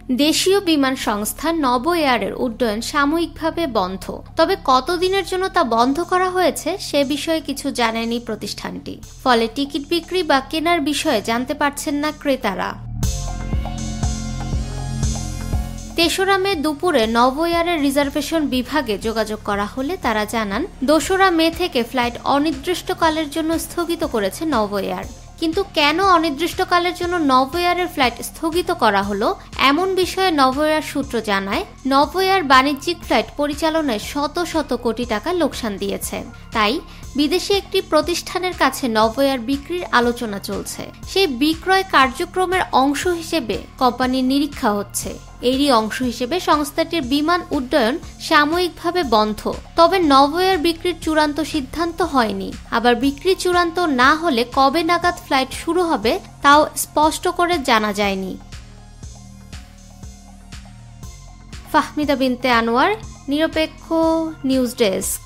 দেশীয় বিমান সংস্থা নভো এয়ারের উড্ডয়ন সাময়িকভাবে বন্ধ, তবে কতদিনের জন্য তা বন্ধ করা হয়েছে সে বিষয়ে কিছু জানায়নি প্রতিষ্ঠানটি। ফলে টিকিট বিক্রি বা কেনার বিষয়ে জানতে পারছেন না ক্রেতারা। ৩রা মে দুপুরে নভো এয়ারের রিজার্ভেশন বিভাগে যোগাযোগ করা হলে তারা জানান ২রা মে থেকে ফ্লাইট অনির্দিষ্টকালের জন্য স্থগিত করেছে নভো এয়ার। কিন্তু কেন অনির্দিষ্টকালের জন্য নভো এয়ারের ফ্লাইট স্থগিত করা হলো এমন বিষয়ে নভো এয়ার সূত্র জানায়, নভো এয়ার বাণিজ্যিক ফ্লাইট পরিচালনায় শত শত কোটি টাকা লোকসান দিয়েছে। তাই বিদেশি একটি প্রতিষ্ঠানের কাছে নভো এয়ার বিক্রির আলোচনা চলছে। সেই বিক্রয় কার্যক্রমের অংশ হিসেবে কোম্পানির নিরীক্ষা হচ্ছে। এরই অংশ হিসেবে সংস্থাটির বিমান উড্ডয়ন সাময়িকভাবে বন্ধ। তবে নভো এয়ার বিক্রির চূড়ান্ত সিদ্ধান্ত হয়নি। আবার বিক্রি চূড়ান্ত না হলে কবে নাগাদ ফ্লাইট শুরু হবে তাও স্পষ্ট করে জানা যায়নি। ফাহমিদা বিনতে আনোয়ার, নিরপেক্ষ নিউজ ডেস্ক।